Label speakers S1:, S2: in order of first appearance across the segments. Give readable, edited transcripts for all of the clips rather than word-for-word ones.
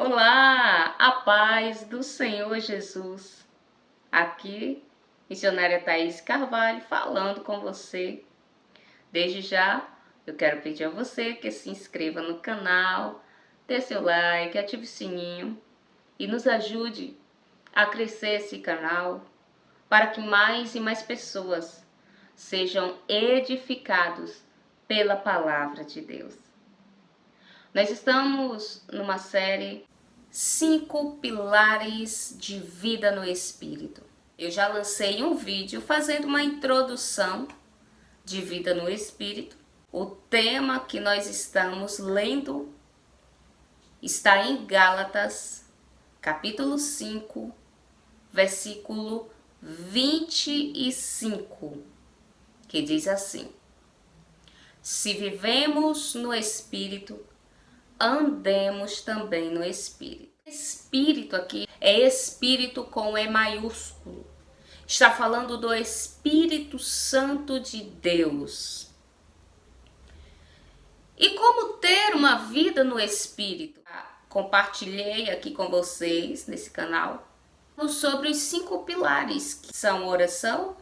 S1: Olá, a paz do Senhor Jesus. Aqui, missionária Thaís Carvalho, falando com você. Desde já, eu quero pedir a você que se inscreva no canal, dê seu like, ative o sininho e nos ajude a crescer esse canal para que mais e mais pessoas sejam edificados pela palavra de Deus. Nós estamos numa série 5 pilares de vida no Espírito. Eu já lancei um vídeo fazendo uma introdução de vida no Espírito. O tema que nós estamos lendo está em Gálatas, capítulo 5, versículo 25, que diz assim: se vivemos no Espírito, andemos também no Espírito. Espírito aqui é Espírito com E maiúsculo. Está falando do Espírito Santo de Deus. E como ter uma vida no Espírito? Compartilhei aqui com vocês nesse canal sobre os 5 pilares, que são oração,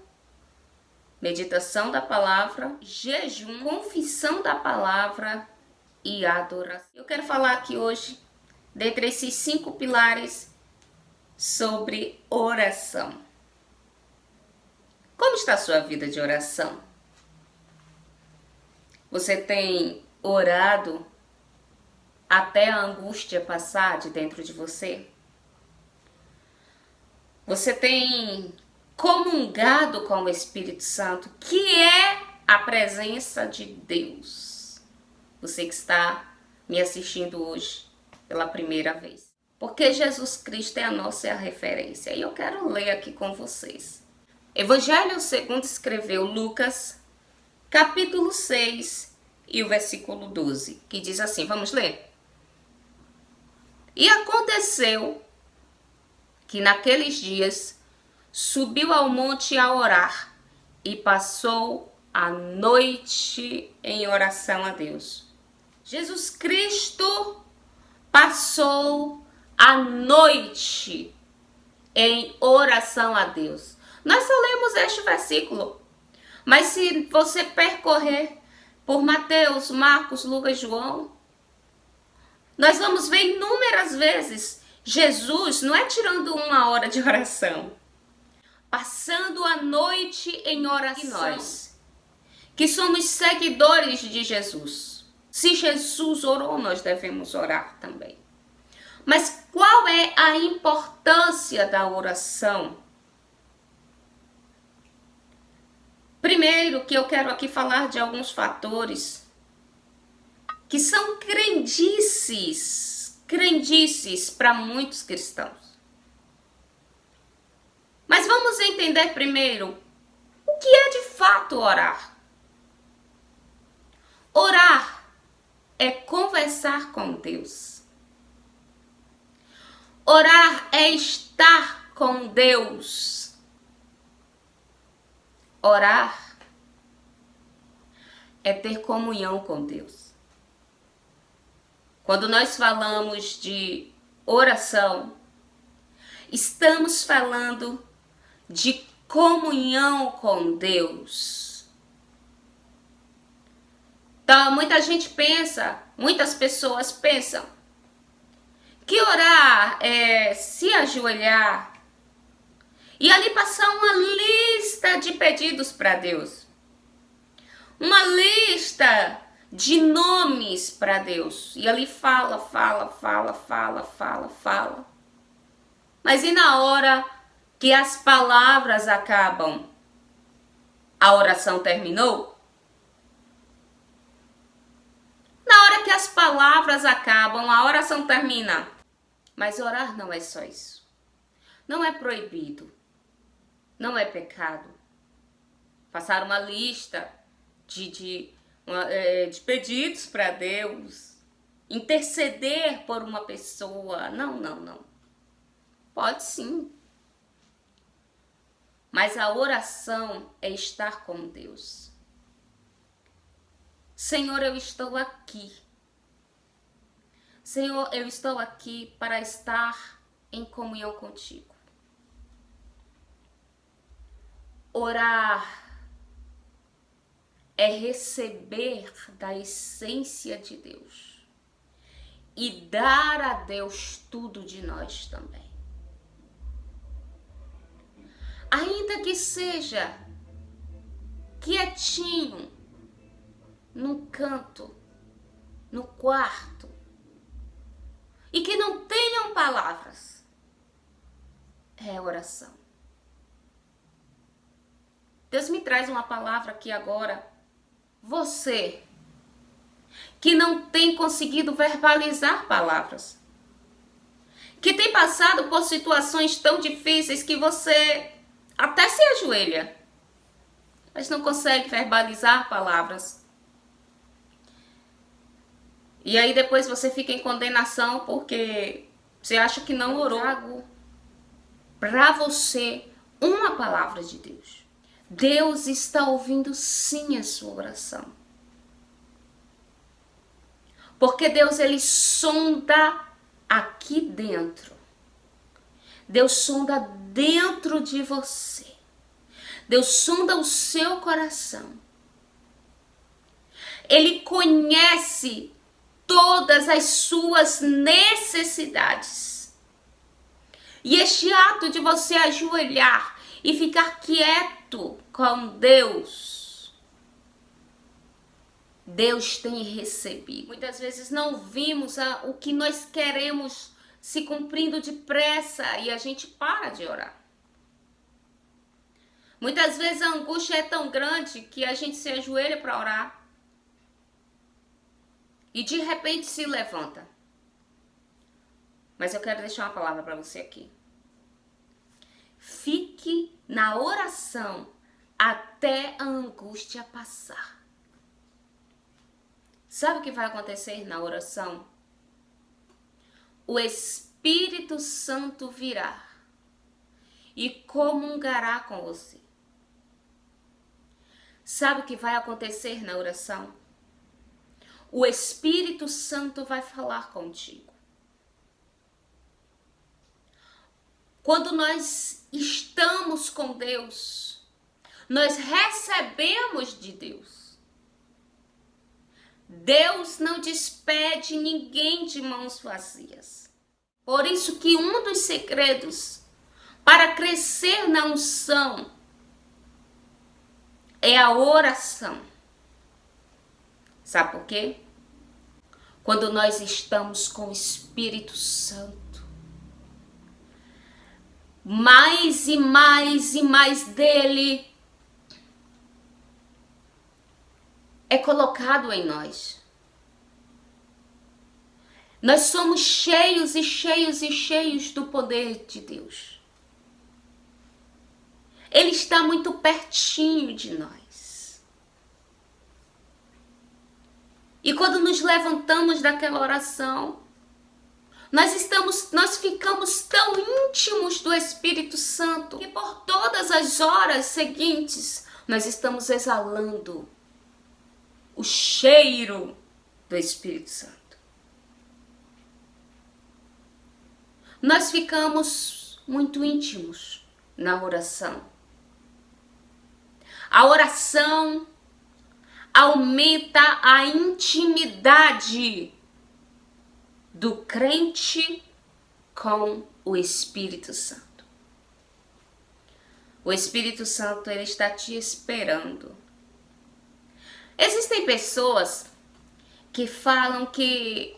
S1: meditação da palavra, jejum, confissão da palavra e adoração. Eu quero falar aqui hoje, dentre esses 5 pilares, sobre oração. Como está a sua vida de oração? Você tem orado até a angústia passar de dentro de você? Você tem comungado com o Espírito Santo, que é a presença de Deus? Você que está me assistindo hoje pela primeira vez. Porque Jesus Cristo é a nossa referência. E eu quero ler aqui com vocês. Evangelho segundo escreveu Lucas, capítulo 6 e o versículo 12, que diz assim, vamos ler? E aconteceu que naqueles dias subiu ao monte a orar e passou a noite em oração a Deus. Jesus Cristo passou a noite em oração a Deus. Nós só lemos este versículo, mas se você percorrer por Mateus, Marcos, Lucas, João, nós vamos ver inúmeras vezes Jesus não é tirando uma hora de oração, passando a noite em oração. E nós, que somos seguidores de Jesus, se Jesus orou, nós devemos orar também. Mas qual é a importância da oração? Primeiro, que eu quero aqui falar de alguns fatores que são crendices para muitos cristãos. Mas vamos entender primeiro o que é de fato orar. Orar é conversar com Deus. Orar é estar com Deus. Orar é ter comunhão com Deus. Quando nós falamos de oração, estamos falando de comunhão com Deus. Então, muitas pessoas pensam que orar é se ajoelhar e ali passar uma lista de pedidos para Deus. Uma lista de nomes para Deus. E ali fala. Mas e na hora que as palavras acabam, a oração terminou? Na hora que as palavras acabam, a oração termina. Mas orar não é só isso. Não é proibido. Não é pecado. Passar uma lista de pedidos para Deus. Interceder por uma pessoa. Não. Pode sim. Mas a oração é estar com Deus. Senhor, eu estou aqui. Senhor, eu estou aqui para estar em comunhão contigo. Orar é receber da essência de Deus e dar a Deus tudo de nós também. Ainda que seja quietinho, num canto, no quarto, e que não tenham palavras, é oração. Deus me traz uma palavra aqui agora. Você que não tem conseguido verbalizar palavras, que tem passado por situações tão difíceis que você até se ajoelha, mas não consegue verbalizar palavras. E aí depois você fica em condenação porque você acha que não orou. Para você, uma palavra de Deus. Deus está ouvindo sim a sua oração. Porque Deus, ele sonda aqui dentro. Deus sonda dentro de você. Deus sonda o seu coração. Ele conhece todas as suas necessidades. E este ato de você ajoelhar e ficar quieto com Deus, Deus tem recebido. Muitas vezes não vimos o que nós queremos se cumprindo depressa e a gente para de orar. Muitas vezes a angústia é tão grande que a gente se ajoelha para orar e de repente se levanta. Mas eu quero deixar uma palavra para você aqui. Fique na oração até a angústia passar. Sabe o que vai acontecer na oração? O Espírito Santo virá e comungará com você. Sabe o que vai acontecer na oração? O Espírito Santo vai falar contigo. Quando nós estamos com Deus, nós recebemos de Deus. Deus não despede ninguém de mãos vazias. Por isso que um dos segredos para crescer na unção é a oração. Sabe por quê? Quando nós estamos com o Espírito Santo, mais e mais e mais dele é colocado em nós. Nós somos cheios e cheios e cheios do poder de Deus. Ele está muito pertinho de nós. E quando nos levantamos daquela oração, nós ficamos tão íntimos do Espírito Santo que por todas as horas seguintes nós estamos exalando o cheiro do Espírito Santo. Nós ficamos muito íntimos na oração. A oração aumenta a intimidade do crente com o Espírito Santo. O Espírito Santo, ele está te esperando. Existem pessoas que falam que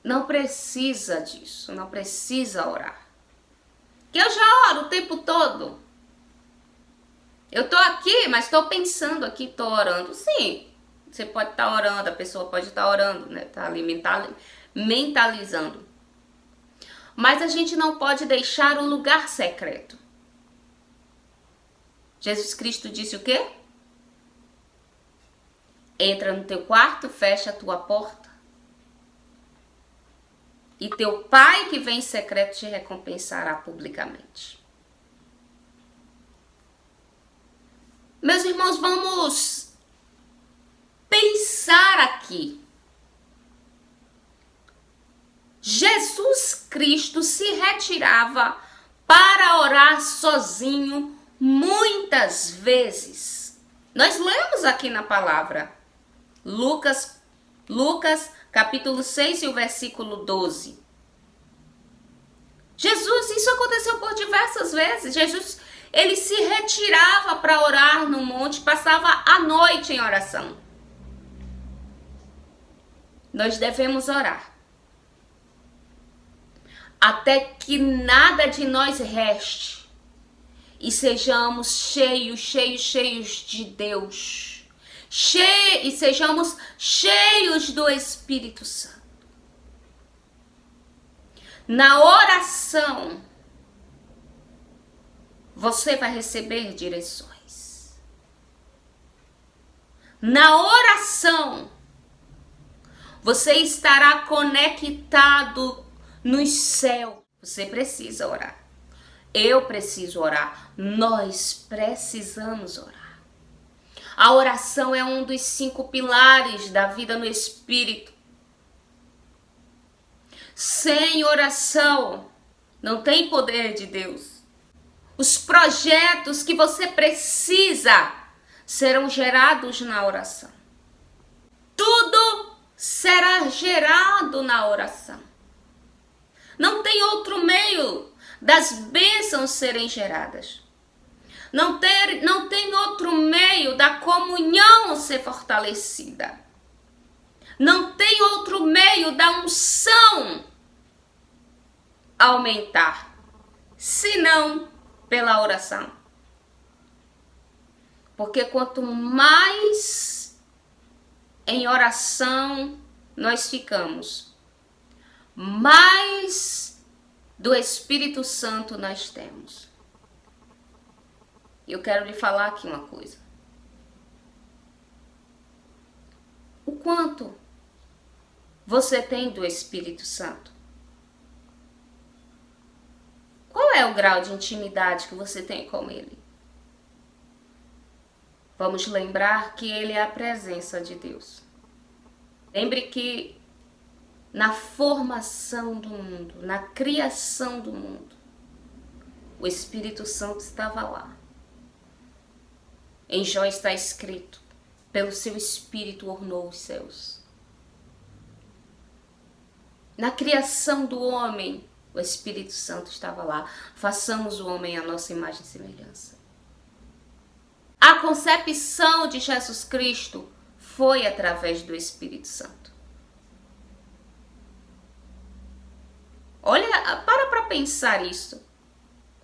S1: não precisa disso, não precisa orar. Que eu já oro o tempo todo. Eu tô aqui, mas tô pensando aqui, tô orando. Sim, você pode estar orando, a pessoa pode estar orando, né? Tá ali mentalizando. Mas a gente não pode deixar o lugar secreto. Jesus Cristo disse o quê? Entra no teu quarto, fecha a tua porta. E teu pai que vem em secreto te recompensará publicamente. Meus irmãos, vamos pensar aqui. Jesus Cristo se retirava para orar sozinho muitas vezes. Nós lemos aqui na palavra, Lucas capítulo 6 e o versículo 12. Jesus, isso aconteceu por diversas vezes. Jesus, ele se retirava para orar no monte, passava a noite em oração. Nós devemos orar até que nada de nós reste e sejamos cheios de Deus. E sejamos cheios do Espírito Santo. Na oração, você vai receber direções. Na oração, você estará conectado no céu. Você precisa orar. Eu preciso orar. Nós precisamos orar. A oração é um dos 5 pilares da vida no Espírito. Sem oração, não tem poder de Deus. Os projetos que você precisa serão gerados na oração. Tudo será gerado na oração. Não tem outro meio das bênçãos serem geradas. Não tem outro meio da comunhão ser fortalecida. Não tem outro meio da unção aumentar, senão pela oração. Porque quanto mais em oração nós ficamos, mais do Espírito Santo nós temos. Eu quero lhe falar aqui uma coisa. O quanto você tem do Espírito Santo? Qual é o grau de intimidade que você tem com Ele? Vamos lembrar que Ele é a presença de Deus. Lembre que na formação do mundo, na criação do mundo, o Espírito Santo estava lá. Em Jó está escrito, pelo seu Espírito ornou os céus. Na criação do homem, o Espírito Santo estava lá. Façamos o homem à nossa imagem e semelhança. A concepção de Jesus Cristo foi através do Espírito Santo. Olha, para pensar isso.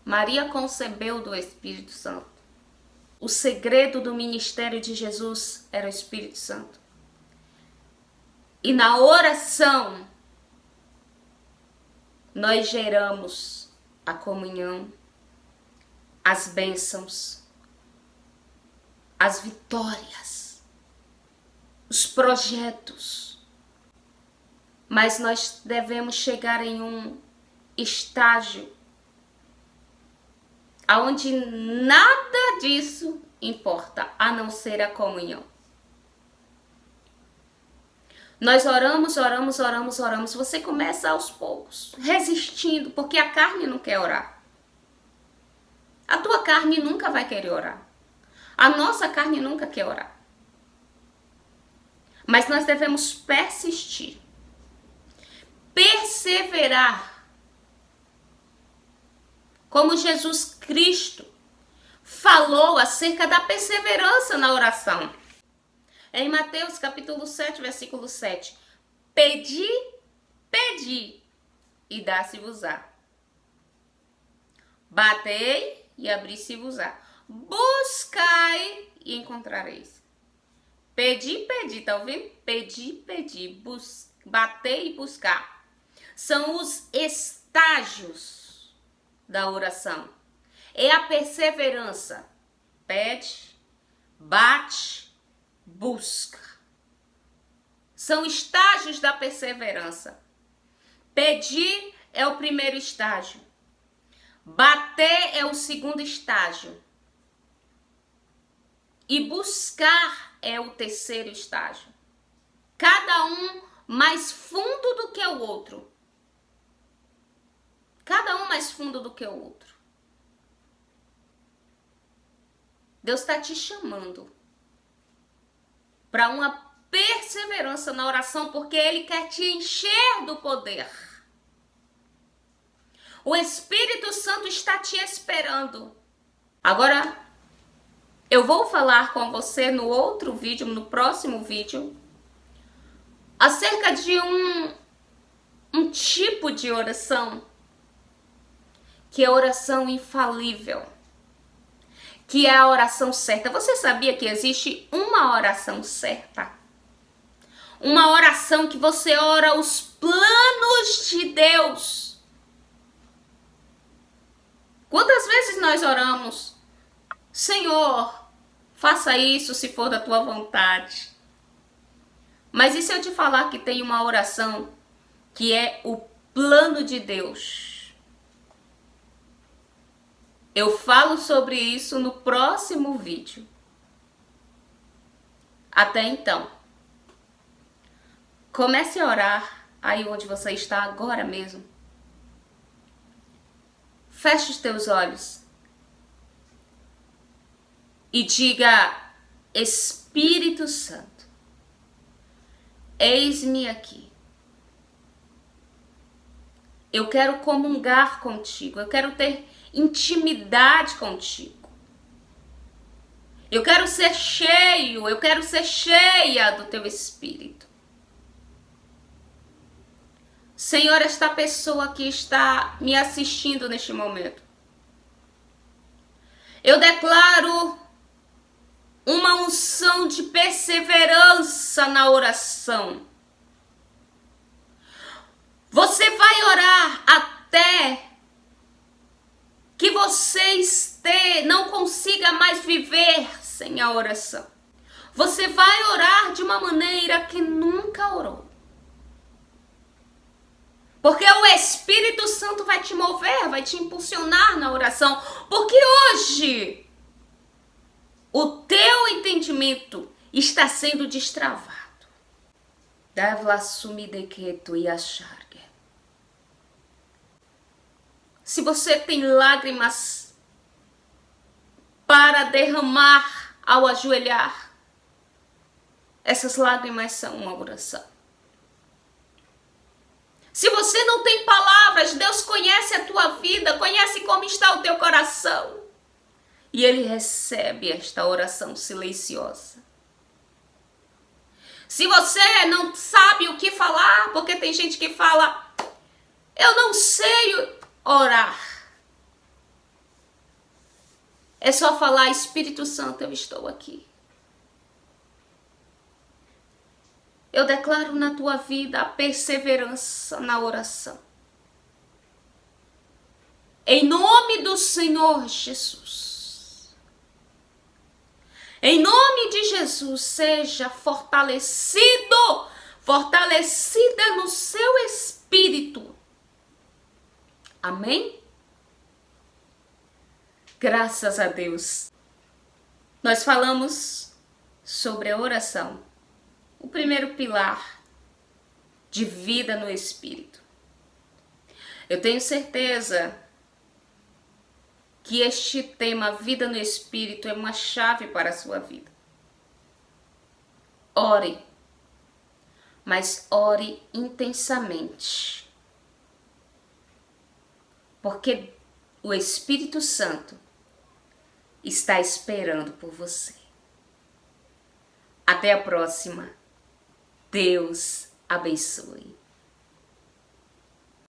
S1: Maria concebeu do Espírito Santo. O segredo do ministério de Jesus era o Espírito Santo. E na oração, nós geramos a comunhão, as bênçãos, as vitórias, os projetos. Mas nós devemos chegar em um estágio onde nada disso importa, a não ser a comunhão. Nós oramos. Você começa aos poucos, resistindo, porque a carne não quer orar. A tua carne nunca vai querer orar. A nossa carne nunca quer orar. Mas nós devemos persistir, perseverar. Como Jesus Cristo falou acerca da perseverança na oração. Em Mateus capítulo 7, versículo 7. Pedi e dá-se-vos-á. Batei e abri-se-vos-á. Buscai e encontrareis. Pedi, tá ouvindo? Pedi, bater e buscar. São os estágios da oração. É a perseverança. Pede, bate, busca. São estágios da perseverança. Pedir é o primeiro estágio. Bater é o segundo estágio. E buscar é o terceiro estágio. Cada um mais fundo do que o outro. mais fundo do que o outro. Deus está te chamando para uma perseverança na oração, porque Ele quer te encher do poder. O Espírito Santo está te esperando. Agora, eu vou falar com você no outro vídeo, no próximo vídeo, acerca de um tipo de oração, que é a oração infalível, que é a oração certa. Você sabia que existe uma oração certa? Uma oração que você ora os planos de Deus. Quantas vezes nós oramos, Senhor, faça isso se for da tua vontade. Mas e se eu te falar que tem uma oração que é o plano de Deus? Eu falo sobre isso no próximo vídeo. Até então, comece a orar aí onde você está agora mesmo. Feche os teus olhos e diga: Espírito Santo, eis-me aqui. Eu quero comungar contigo, eu quero ter intimidade contigo. Eu quero ser cheio, eu quero ser cheia do teu Espírito. Senhor, esta pessoa que está me assistindo neste momento, eu declaro uma unção de perseverança na oração. Você vai orar até que você não consiga mais viver sem a oração. Você vai orar de uma maneira que nunca orou. Porque o Espírito Santo vai te mover, vai te impulsionar na oração. Porque hoje o teu entendimento está sendo destravado. Se você tem lágrimas para derramar ao ajoelhar, essas lágrimas são uma oração. Se você não tem palavras, Deus conhece a tua vida, conhece como está o teu coração. E Ele recebe esta oração silenciosa. Se você não sabe o que falar, porque tem gente que fala, eu não sei orar. É só falar, Espírito Santo, eu estou aqui. Eu declaro na tua vida a perseverança na oração. Em nome do Senhor Jesus. Em nome de Jesus, seja fortalecida no seu espírito. Amém? Graças a Deus. Nós falamos sobre a oração. O primeiro pilar de vida no Espírito. Eu tenho certeza que este tema, vida no Espírito, é uma chave para a sua vida. Ore, mas ore intensamente. Porque o Espírito Santo está esperando por você. Até a próxima. Deus abençoe.